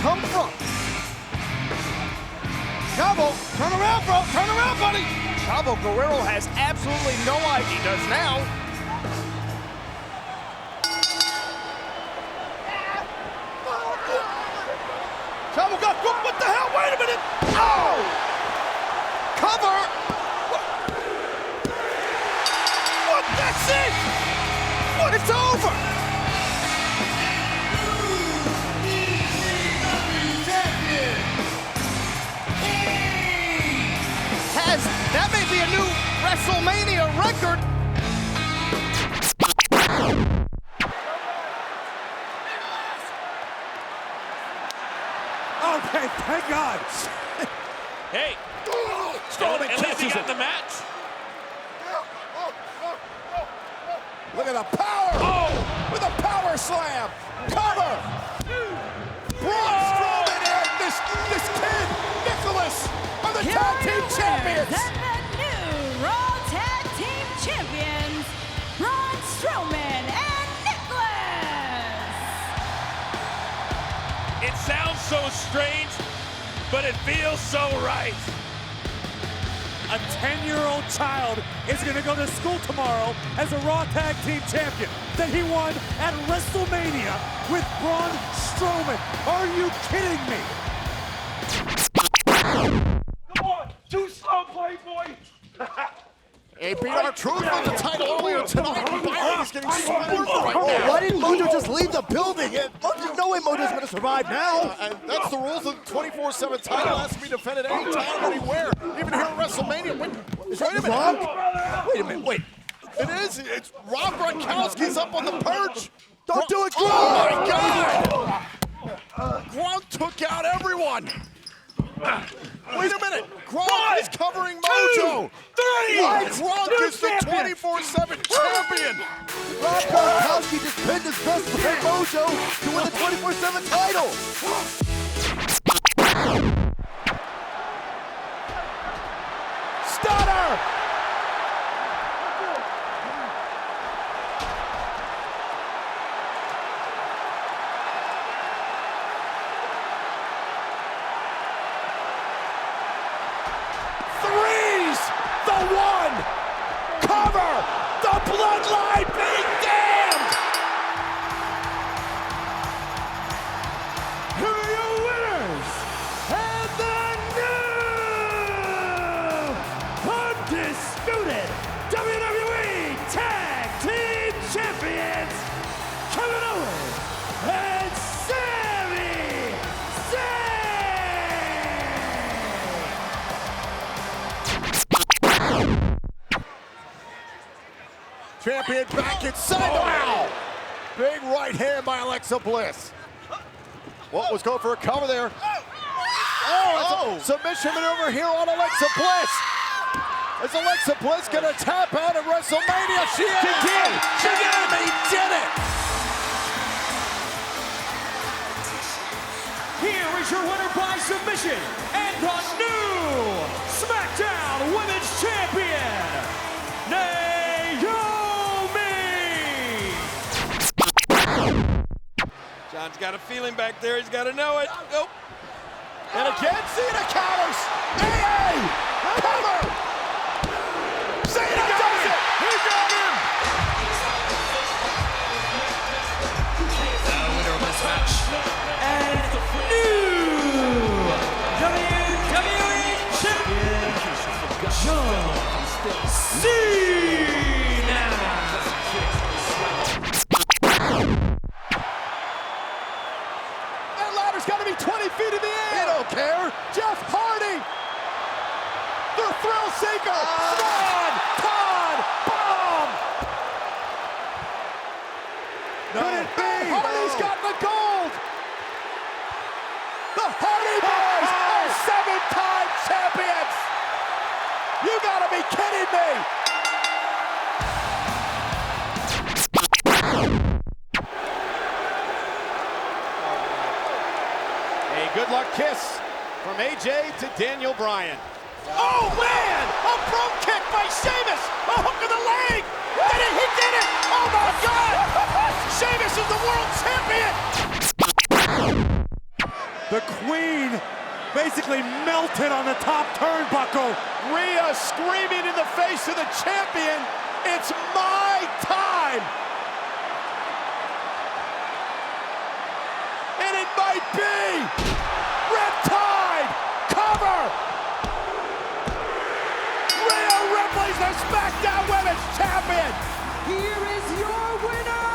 come from? Chavo, turn around, bro. Turn around, buddy. Chavo Guerrero has absolutely no idea. He does now. Chavo got, what the hell? Wait a minute. Oh! Cover. What? That's it. What? It's over. That may be a new WrestleMania record. Okay, thank God. Hey, Strowman at least he catches got it. the match. Look at the power. Oh, with a power slam. Cover. Braun Strowman and this kid, Nicholas, are the tag team champions. And the new Raw Tag Team Champions, Braun Strowman and Nicholas. It sounds so strange, but it feels so right. A 10-year-old child is going to go to school tomorrow as a Raw Tag Team Champion that he won at WrestleMania with Braun Strowman. Are you kidding me? Come on, too slow, Playboy. He beat our truth on the title earlier tonight. Byron's getting sweated right Oh, now. why didn't Mojo just leave the building? There's no way Mojo's going to survive now. And that's the rules of the 24/7 title. It has to be defended anytime, anywhere. Even here at WrestleMania. Wait a minute. Wait a minute. Wait. It is. It's Rob Gronkowski's up on the perch. Don't do it, Gronk! Oh, my God. Gronk took out everyone. Wait a minute. Gronk is covering Mojo. Gronk is the 24/7 champion. Rob Gronkowski just pinned his best friend Mojo to win the 24/7 title. Stunner. Threes. The one. Cover. The bloodline being damned. Here are your winners, and the new undisputed WWE Tag Team Champions, Kevin Owens and Sami Zayn. Champion back inside. Wow. Big right hand by Alexa Bliss. What was going for a cover there? Oh, it's a submission maneuver here on Alexa Bliss. Is Alexa Bliss gonna tap out at WrestleMania? She did. She did it. Here is your winner by submission and the new SmackDown Women's Champion, Naomi. John's got a feeling back there. He's got to know it. Nope. And again, Cena counters. Hey! Cover! Cena does it! He got him! The winner of this match and new WWE Champion, John Cena. That ladder's got to be 20 feet in the air. They don't care. Jeff Hardy. The thrill seeker. Swan. Todd. Bomb. Could it be? Hardy's got the gold. The Hardy Boys are 7-time champions. You got to be kidding me. Good luck kiss from AJ to Daniel Bryan. Oh man! A pro kick by Sheamus! A hook of the leg! He did it! Oh my God! Sheamus is the world champion! The basically melted on the top turnbuckle. Rhea screaming in the face of the champion, it's my time! And it might be! Riptide! Cover! Rhea Ripley's the SmackDown Women's Champion! Here is your winner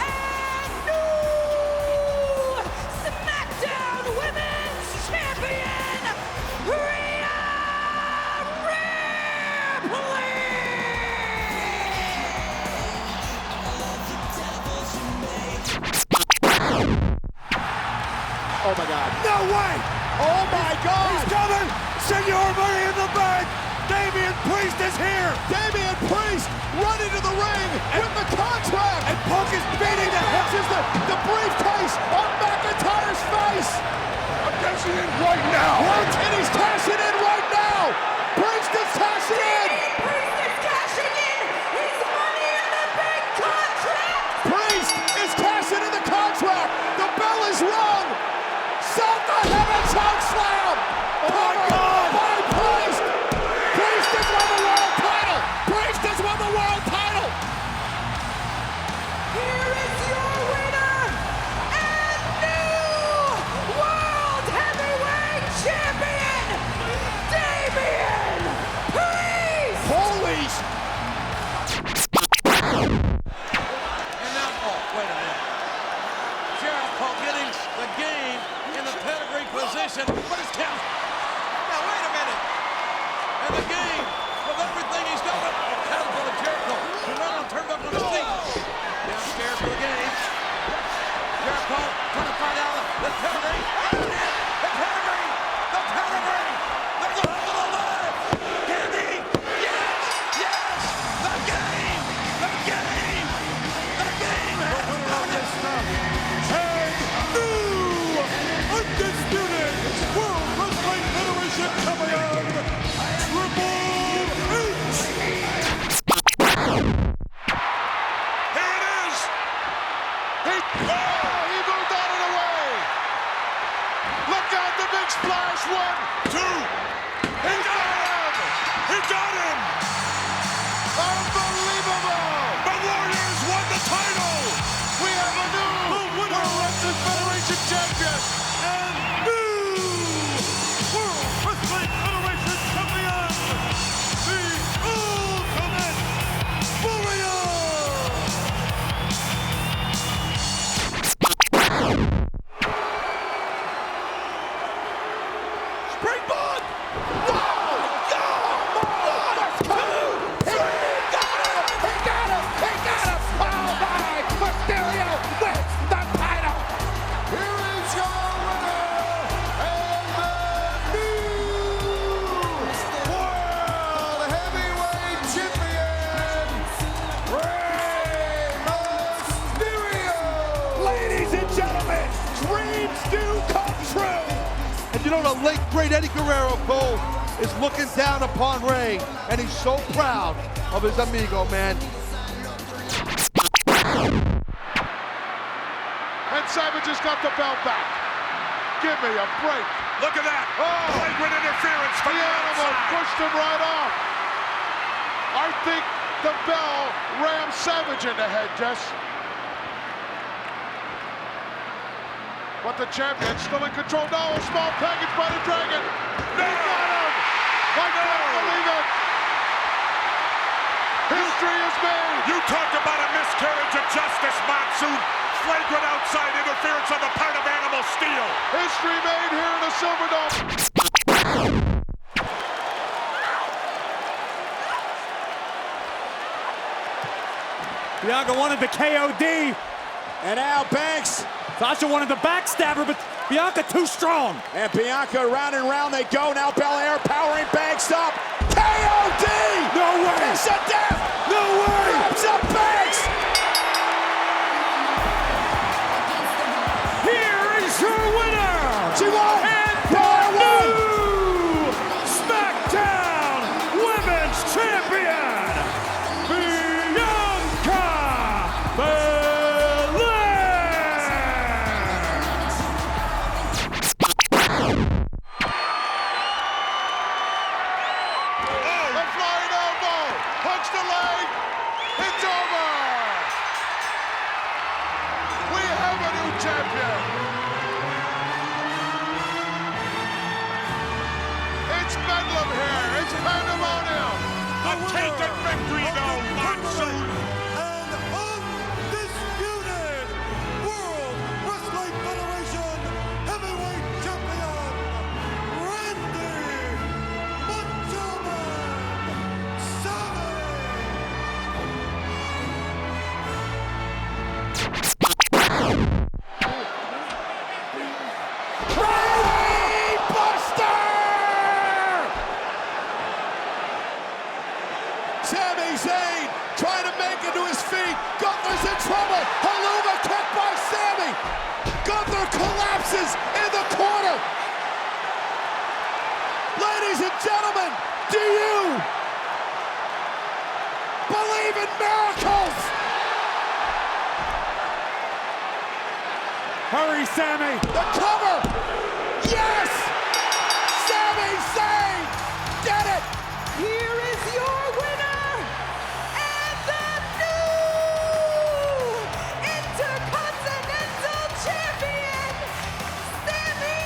and new SmackDown Women's Champion, Rhea Ripley! Oh my God. No way! Oh my God! He's coming! Senor Money in the Bank! Damian Priest is here! Damian Priest running to the ring with the contract! And Punk is beating the hell. This is the briefcase on McIntyre's face! I'm cashing in right now. And he's cashing in right now! Priest is cashing in! Priest is cashing in his Money in the Bank contract! Priest is cashing in the contract! The bell is rung! South the Heaven Choke Slam! Oh my God! By Priest! Priest has won the world title! Priest has won the world title! Here is your winner and new World Heavyweight Champion, Damian Priest! Holy And now, oh, wait a minute. Jericho getting the game in the pedigree position. What is count? Now, wait a minute. And the game, with everything he's done, count for the Jericho. He ran on turned up on his feet. Now scared for the game. Jericho trying to find out the pedigree. The pedigree! The pedigree! There's a hold alive! Can he? Yes! Yes! The game! The game! The game has started! Undisputed World Wrestling Federation Champion, Triple H! Here it is. He moved out of the way! Look out, the big splash! 1, 2. He got him. He got him. unbelievable! The Warriors won the title. We have a new World Wrestling Federation champion! And new World Wrestling Federation Champion, the Ultimate Warrior! Springboard! Wow! Let's go! 1, 2, 3! He got him! He got him! Oh my! Mysterio wins the title! Here is your winner and the new World Heavyweight Champion, Rey Mysterio! Ladies and gentlemen, dreams do come true! And you know, the late, great Eddie Guerrero, Cole, is looking down upon Rey, and he's so proud of his amigo, man. And Savage has got the belt back. Give me a break. Look at that. Flagrant interference from The the animal outside. pushed him right off. I think the bell rammed Savage in the head, Jess. But the champion's still in control now. A small package by the Dragon. They got him. I can't believe it. History is made. You talk about a miscarriage of justice, Monsoon. Flagrant outside interference on the part of Animal Steel. History made here in the Silverdome. Bianca wanted the KOD. And now Banks. Sasha wanted the backstabber, but Bianca too strong. And Bianca round and round they go. Now Belair powering Banks up. KOD! No way! Kiss of death! No way! Wraps up Banks! Here is your winner! She won! And Belair the won! new SmackDown Women's Champion, Bianca Belair! It's over! We have a new champion! It's bedlam here! It's pandemonium! A tainted victory though, Monsoon! And undisputed World Wrestling Federation Heavyweight Champion, Randy Macho Man Sami Zayn trying to make it to his feet. Gunther's in trouble. Helluva kick by Sami. Gunther collapses in the corner. Ladies and gentlemen, do you believe in miracles? Hurry, Sami! The cover. Yes! Sami Zayn did it. Here is your winner and the new Intercontinental Champion, Sami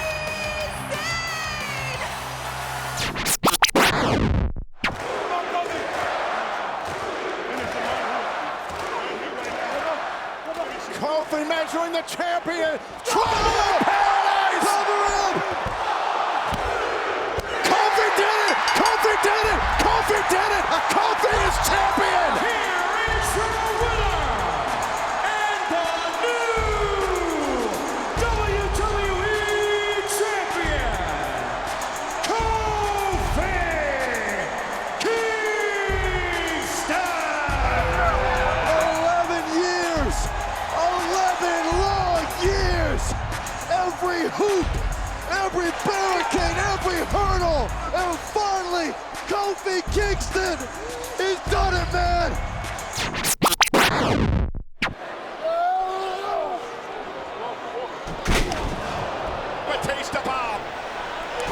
Kofi measuring the champion. Trouble in paradise. Cover him. Kofi did it. Kofi did it. Kofi did it. Kofi is champion. Here is your winner and the new WWE Champion, Kofi Kingston! 11 years. 11 long years. Every hoop, every barricade, every hurdle, and finally, Kofi Kingston, he's done it, man. Batista bomb.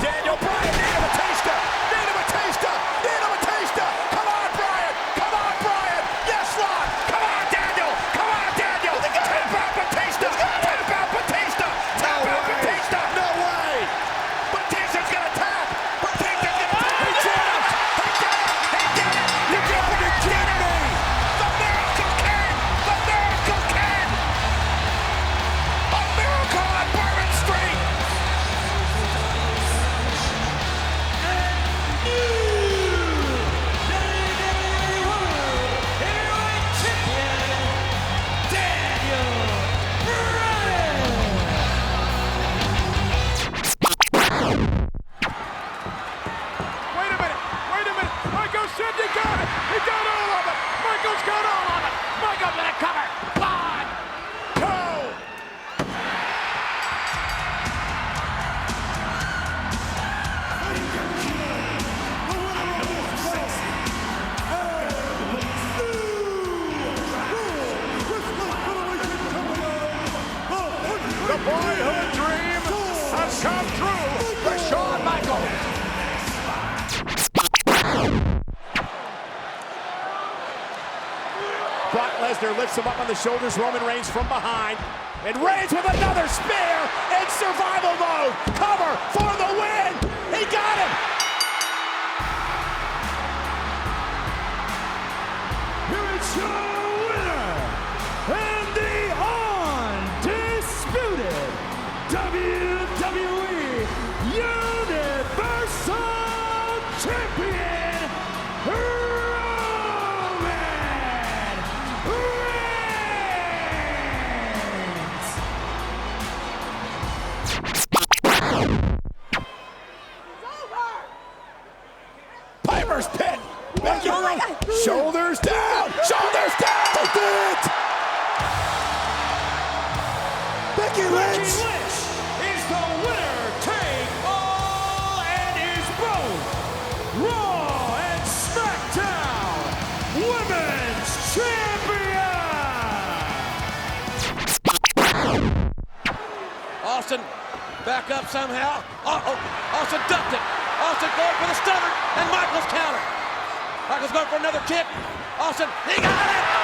Daniel Bryan, Nina Batista. Nina Batista. Nina Batista. Come on, Bryan. Come on, Bryan. Yes, Lord. Come on, Daniel. Come on, Daniel. Tap out Batista. Tap out Batista. Tap out Batista. No way. Batista's gonna tap. Batista's gonna tap. He did it. He did it. He did it. You gotta be kidding me. The Miracle King. The Miracle King. A miracle on Bourbon Street. Wait a minute! Michael said he got it! He got all of it! Michael's got all of it! Michael's gonna cover! 1, 2! The boyhood dream has come true for Shawn Michaels! Brock Lesnar lifts him up on the shoulders, Roman Reigns from behind, and Reigns with another spear in survival mode. Cover for the win. He got him. Here is your winner and the undisputed WWE Universal Champion, Roman Reigns! Piper's pit. Becky Lynch. Shoulders down. Shoulders down. They did it. Becky Becky Lynch. Lynch is the winner, take all, and is both Raw and SmackDown Women's Champion! Austin back up somehow. Austin ducked it. Austin going for the stunner, and Michaels counter. Michaels going for another kick. Austin, he got it!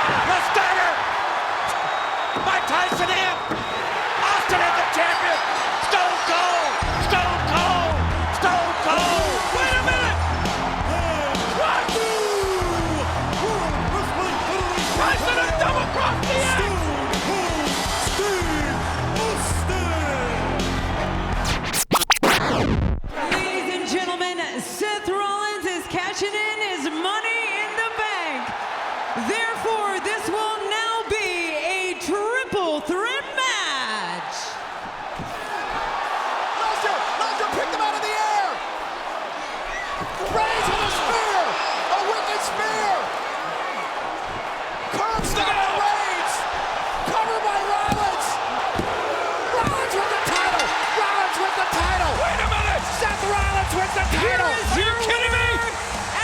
Here title. is your winner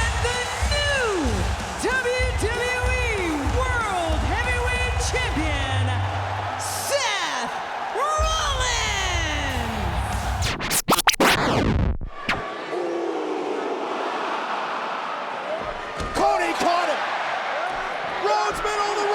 and the new WWE World Heavyweight Champion, Seth Rollins. Cody caught him. Rhodes middle of the